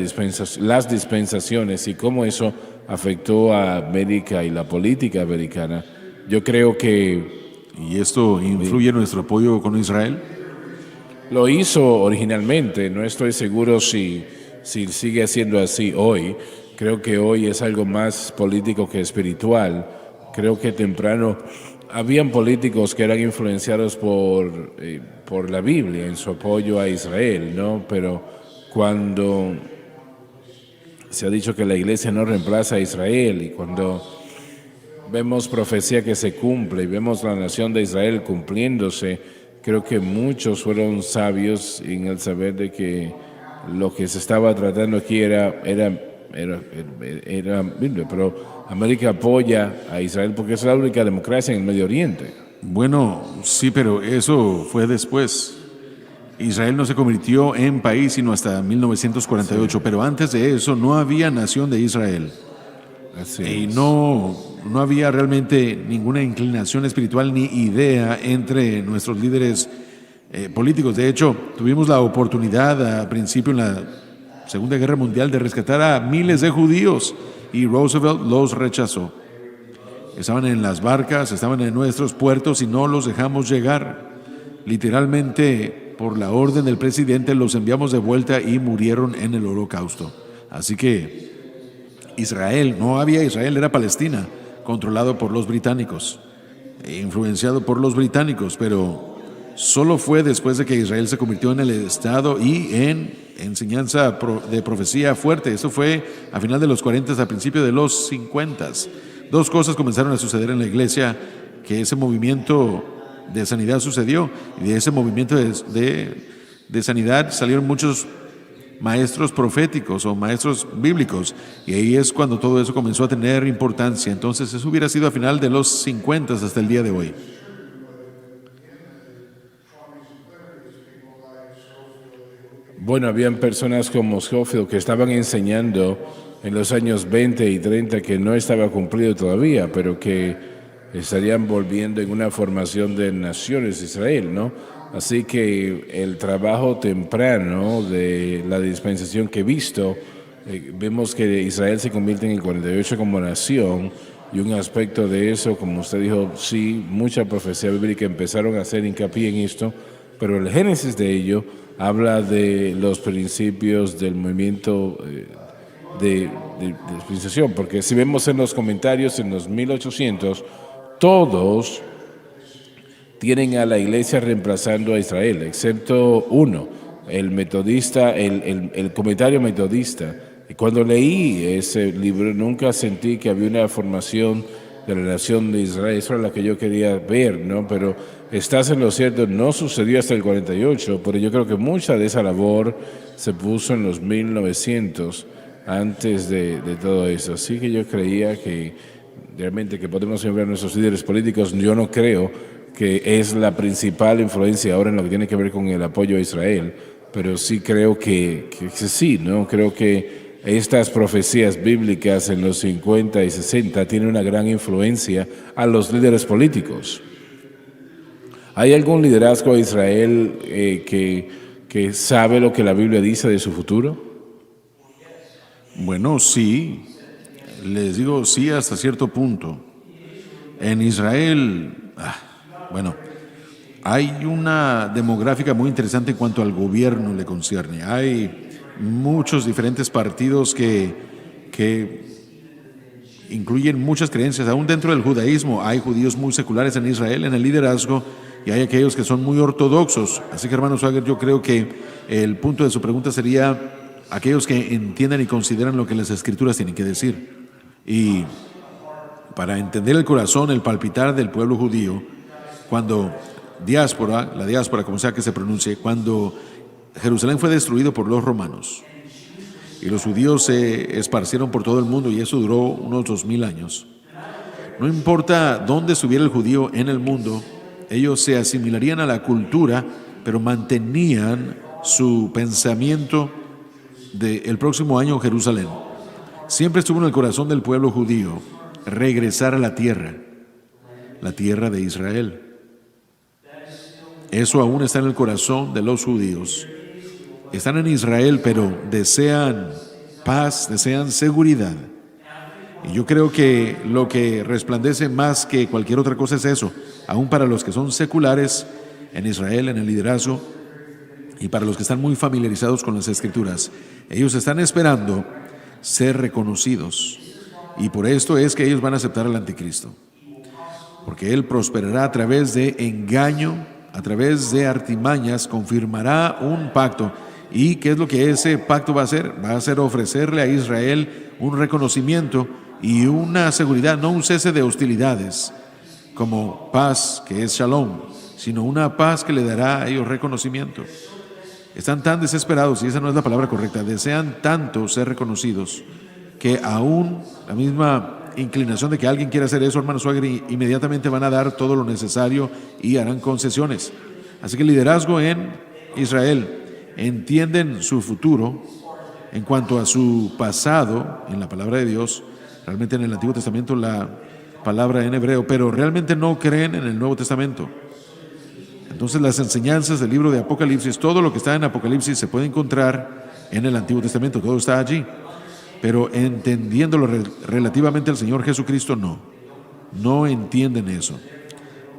dispensaciones y cómo eso afectó a América y la política americana. Yo creo que... ¿Y esto influye en nuestro apoyo con Israel? Lo hizo originalmente, no estoy seguro si sigue siendo así hoy. Creo que hoy es algo más político que espiritual. Creo que temprano habían políticos que eran influenciados por la Biblia en su apoyo a Israel, ¿no? Pero cuando se ha dicho que la iglesia no reemplaza a Israel y cuando vemos profecía que se cumple y vemos la nación de Israel cumpliéndose, creo que muchos fueron sabios en el saber de que lo que se estaba tratando aquí era Biblia, pero América apoya a Israel porque es la única democracia en el Medio Oriente. Bueno, sí, pero eso fue después. Israel no se convirtió en país sino hasta 1948, sí. Pero antes de eso no había nación de Israel. Así y es. no había realmente ninguna inclinación espiritual ni idea entre nuestros líderes políticos. De hecho, tuvimos la oportunidad a principio en la Segunda Guerra Mundial de rescatar a miles de judíos y Roosevelt los rechazó. estaban en las barcas, estaban en nuestros puertos y no los dejamos llegar. Literalmente, por la orden del presidente, los enviamos de vuelta y murieron en el holocausto. Así que Israel, no había Israel, era Palestina, controlado por los británicos, influenciado por los británicos, pero solo fue después de que Israel se convirtió en el Estado y en enseñanza de profecía fuerte. Eso fue a final de los 40, a principio de los 50. Dos cosas comenzaron a suceder en la iglesia, que ese movimiento de sanidad sucedió, y de ese movimiento de sanidad salieron muchos maestros proféticos o maestros bíblicos, y ahí es cuando todo eso comenzó a tener importancia. Entonces eso hubiera sido a final de los 50 hasta el día de hoy. Bueno, habían personas como Scofield que estaban enseñando en los años 20 y 30 que no estaba cumplido todavía, pero que estarían volviendo en una formación de naciones de Israel, ¿no? Así que el trabajo temprano de la dispensación que he visto, vemos que Israel se convierte en el 48 como nación, y un aspecto de eso, como usted dijo, sí, mucha profecía bíblica empezaron a hacer hincapié en esto, pero el génesis de ello habla de los principios del movimiento de dispensación, porque si vemos en los comentarios en los 1800, todos tienen a la iglesia reemplazando a Israel, excepto uno, el metodista, el comentario metodista. Y cuando leí ese libro nunca sentí que había una formación de la nación de Israel. Eso era lo que yo quería ver, ¿no? Pero estás en lo cierto, no sucedió hasta el 48, pero yo creo que mucha de esa labor se puso en los 1900, antes de todo eso. Así que yo creía que realmente que podemos enviar a nuestros líderes políticos. Yo no creo que es la principal influencia ahora en lo que tiene que ver con el apoyo a Israel, pero sí creo que sí, ¿no? Creo que estas profecías bíblicas en los 50 y 60 tienen una gran influencia a los líderes políticos. ¿Hay algún liderazgo de Israel que sabe lo que la Biblia dice de su futuro? Bueno, sí, les digo sí hasta cierto punto. En Israel, bueno, hay una demográfica muy interesante en cuanto al gobierno le concierne. Hay muchos diferentes partidos que incluyen muchas creencias. Aún dentro del judaísmo hay judíos muy seculares en Israel, en el liderazgo, y hay aquellos que son muy ortodoxos. Así que, hermano Swagger, yo creo que el punto de su pregunta sería aquellos que entiendan y consideran lo que las escrituras tienen que decir. Y para entender el corazón, el palpitar del pueblo judío, cuando la diáspora, como sea que se pronuncie, cuando Jerusalén fue destruido por los romanos y los judíos se esparcieron por todo el mundo, y eso duró unos 2000 años. No importa dónde estuviera el judío en el mundo, ellos se asimilarían a la cultura, pero mantenían su pensamiento del próximo año Jerusalén. Siempre estuvo en el corazón del pueblo judío regresar a la tierra de Israel. Eso aún está en el corazón de los judíos. Están en Israel, pero desean paz, desean seguridad. Y yo creo que lo que resplandece más que cualquier otra cosa es eso, aún para los que son seculares en Israel, en el liderazgo, y para los que están muy familiarizados con las Escrituras. Ellos están esperando ser reconocidos, y por esto es que ellos van a aceptar al anticristo, porque él prosperará a través de engaño, a través de artimañas, confirmará un pacto. ¿Y qué es lo que ese pacto va a hacer? Va a ser ofrecerle a Israel un reconocimiento y una seguridad, no un cese de hostilidades como paz, que es shalom, sino una paz que le dará a ellos reconocimiento. Están tan desesperados, y esa no es la palabra correcta, desean tanto ser reconocidos, que aún la misma inclinación de que alguien quiera hacer eso, hermano Swagger, inmediatamente van a dar todo lo necesario y harán concesiones. Así que el liderazgo en Israel entienden su futuro en cuanto a su pasado en la palabra de Dios, realmente en el Antiguo Testamento la palabra en hebreo, pero realmente no creen en el Nuevo Testamento. Entonces las enseñanzas del libro de Apocalipsis, todo lo que está en Apocalipsis se puede encontrar en el Antiguo Testamento, todo está allí, pero entendiéndolo relativamente al Señor Jesucristo, no. no entienden eso.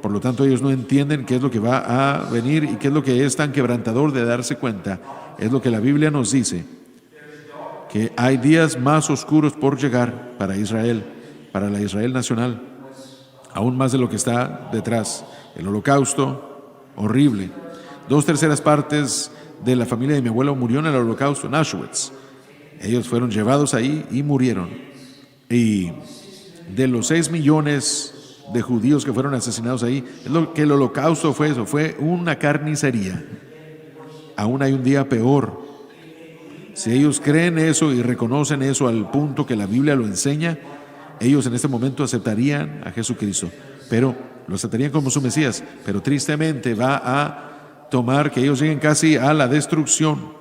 Por lo tanto, ellos no entienden qué es lo que va a venir y qué es lo que es tan quebrantador de darse cuenta. Es lo que la Biblia nos dice, que hay días más oscuros por llegar para Israel, para la Israel nacional, aún más de lo que está detrás. El holocausto, horrible. 2/3 partes de la familia de mi abuelo murió en el holocausto en Auschwitz. Ellos fueron llevados ahí y murieron. Y de los 6 millones de judíos que fueron asesinados ahí, es lo que el holocausto fue eso, fue una carnicería. Aún hay un día peor. Si ellos creen eso y reconocen eso al punto que la Biblia lo enseña, ellos en este momento aceptarían a Jesucristo, pero lo aceptarían como su Mesías, pero tristemente va a tomar que ellos lleguen casi a la destrucción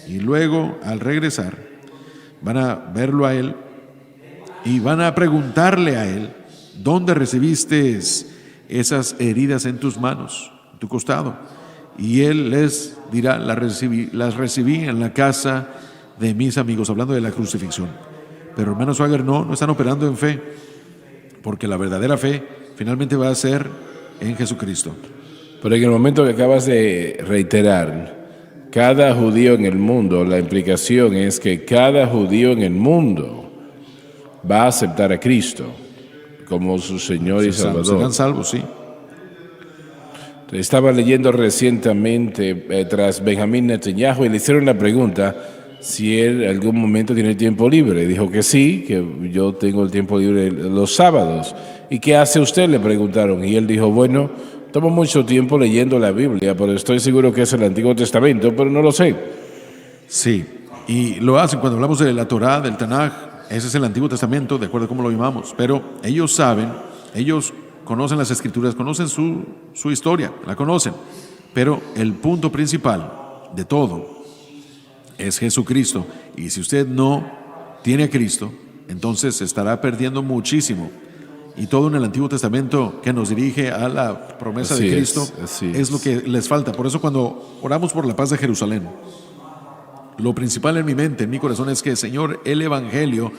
y luego al regresar van a verlo a él y van a preguntarle a él: ¿dónde recibiste esas heridas en tus manos, en tu costado? Y él les dirá: las recibí en la casa de mis amigos, hablando de la crucifixión. Pero hermano Swagger, no están operando en fe, porque la verdadera fe finalmente va a ser en Jesucristo. Pero en el momento que acabas de reiterar, cada judío en el mundo, la implicación es que cada judío en el mundo va a aceptar a Cristo como su Señor y Salvador. Serán salvos, sí. Estaba leyendo recientemente tras Benjamín Netanyahu y le hicieron la pregunta si él en algún momento tiene tiempo libre. Dijo que sí, que yo tengo el tiempo libre los sábados. ¿Y qué hace usted?, le preguntaron. Y él dijo: bueno, tomo mucho tiempo leyendo la Biblia, pero estoy seguro que es el Antiguo Testamento, pero no lo sé. Sí, y lo hacen cuando hablamos de la Torá, del Tanaj. Ese es el Antiguo Testamento, de acuerdo a cómo lo llamamos. Pero ellos saben, ellos conocen las Escrituras, conocen su historia, la conocen. Pero el punto principal de todo es Jesucristo. Y si usted no tiene a Cristo, entonces estará perdiendo muchísimo. Y todo en el Antiguo Testamento que nos dirige a la promesa de Cristo es lo que les falta. Por eso cuando oramos por la paz de Jerusalén, lo principal en mi mente, en mi corazón, es que, Señor, el Evangelio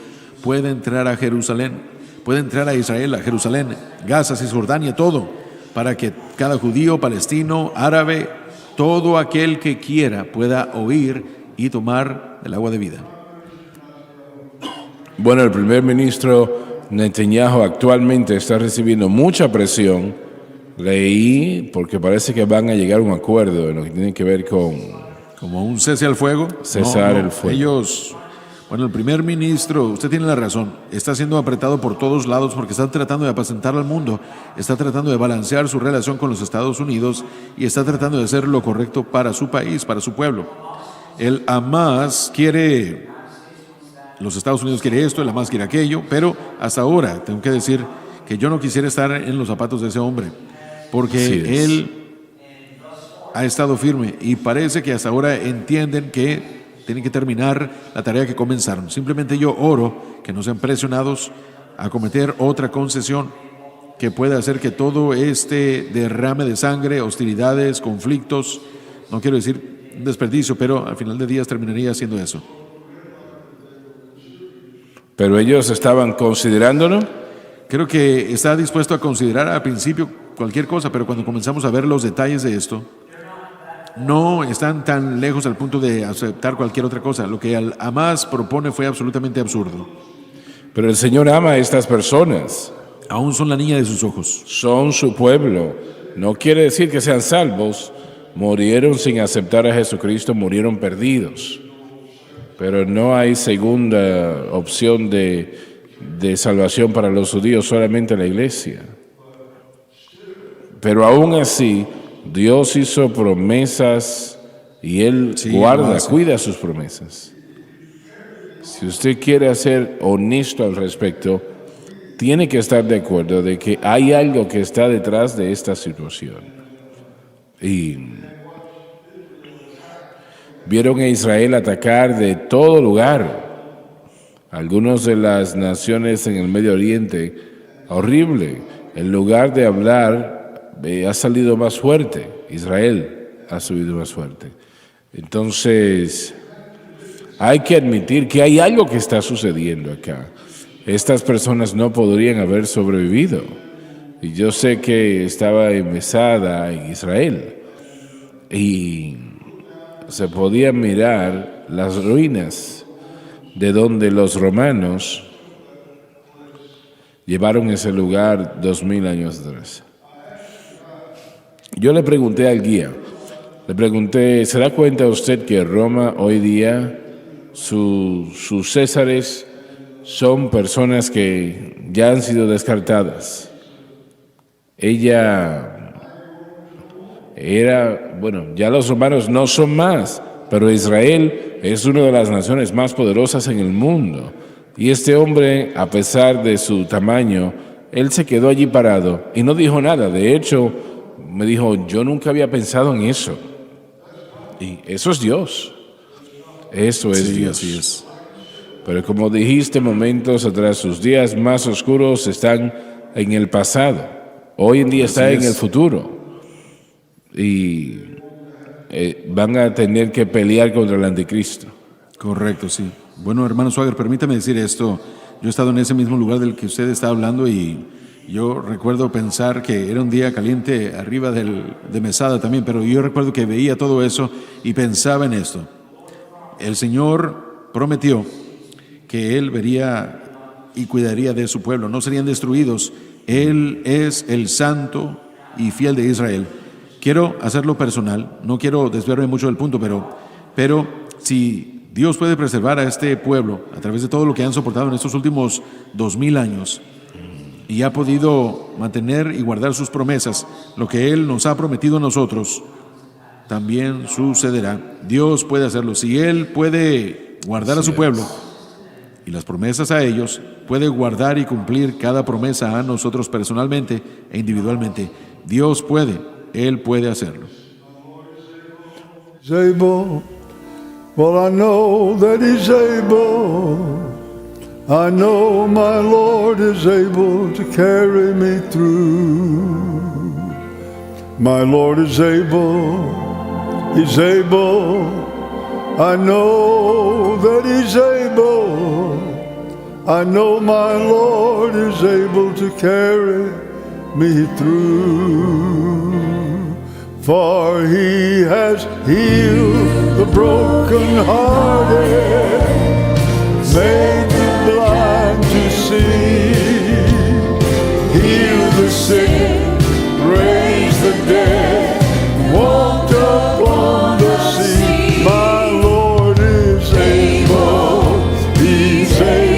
puede entrar a Jerusalén, puede entrar a Israel, a Jerusalén, Gaza, Cisjordania, todo, para que cada judío, palestino, árabe, todo aquel que quiera pueda oír y tomar el agua de vida. Bueno, el primer ministro Netanyahu actualmente está recibiendo mucha presión. Leí, porque parece que van a llegar a un acuerdo en lo que tiene que ver con... Como un cese al fuego. Cesar el fuego. Ellos, bueno, el primer ministro, usted tiene la razón, está siendo apretado por todos lados porque está tratando de apacentar al mundo, está tratando de balancear su relación con los Estados Unidos y está tratando de hacer lo correcto para su país, para su pueblo. El Hamas quiere, los Estados Unidos quiere esto, el Hamas quiere aquello, pero hasta ahora tengo que decir que yo no quisiera estar en los zapatos de ese hombre, porque él ha estado firme y parece que hasta ahora entienden que tienen que terminar la tarea que comenzaron. Simplemente yo oro que no sean presionados a cometer otra concesión que pueda hacer que todo este derrame de sangre, hostilidades, conflictos, no quiero decir un desperdicio, pero al final de días terminaría haciendo eso. ¿Pero ellos estaban considerándolo? Creo que está dispuesto a considerar al principio cualquier cosa, pero cuando comenzamos a ver los detalles de esto, no están tan lejos al punto de aceptar cualquier otra cosa. Lo que el Hamas propone fue absolutamente absurdo. Pero el Señor ama a estas personas. Aún son la niña de sus ojos. Son su pueblo. No quiere decir que sean salvos. Murieron sin aceptar a Jesucristo, murieron perdidos. Pero no hay segunda opción de salvación para los judíos, solamente la iglesia. Pero aún así, Dios hizo promesas y Él cuida sus promesas. Si usted quiere ser honesto al respecto, tiene que estar de acuerdo de que hay algo que está detrás de esta situación. Y vieron a Israel atacar de todo lugar. Algunas de las naciones en el Medio Oriente, horrible. En lugar de hablar, ha salido más fuerte. Israel ha subido más fuerte. Entonces, hay que admitir que hay algo que está sucediendo acá. estas personas no podrían haber sobrevivido. Y yo sé que estaba en Mesada, en Israel, y se podía mirar las ruinas de donde los romanos llevaron ese lugar 2000 años atrás. Yo le pregunté al guía, ¿se da cuenta usted que Roma hoy día, sus césares son personas que ya han sido descartadas? Ella era, ya los romanos no son más, pero Israel es una de las naciones más poderosas en el mundo. Y este hombre, a pesar de su tamaño, él se quedó allí parado y no dijo nada. De hecho, me dijo, yo nunca había pensado en eso. Y eso es Dios. Eso es Dios. Así es. Pero como dijiste momentos atrás, sus días más oscuros están en el pasado. Hoy en día está en el futuro. Y van a tener que pelear contra el anticristo. Correcto, sí. Bueno, hermano Swagger, permítame decir esto. Yo he estado en ese mismo lugar del que usted está hablando y yo recuerdo pensar que era un día caliente arriba de Mesada también, pero yo recuerdo que veía todo eso y pensaba en esto. El Señor prometió que Él vería y cuidaría de su pueblo, no serían destruidos. Él es el santo y fiel de Israel. Quiero hacerlo personal, no quiero desviarme mucho del punto, pero si Dios puede preservar a este pueblo a través de todo lo que han soportado en estos últimos 2000 años y ha podido mantener y guardar sus promesas, lo que Él nos ha prometido a nosotros, también sucederá. Dios puede hacerlo. Si Él puede guardar a su pueblo y las promesas a ellos, puede guardar y cumplir cada promesa a nosotros personalmente e individualmente. Dios puede, Él puede hacerlo. Well, I know that He's able. I know my Lord is able to carry me through. My Lord is able. He's able. I know that He's able. I know my Lord is able to carry me through. For He has healed the brokenhearted, made the blind to see, healed the sick, raised the dead, walked upon the sea. My Lord is able, He's able.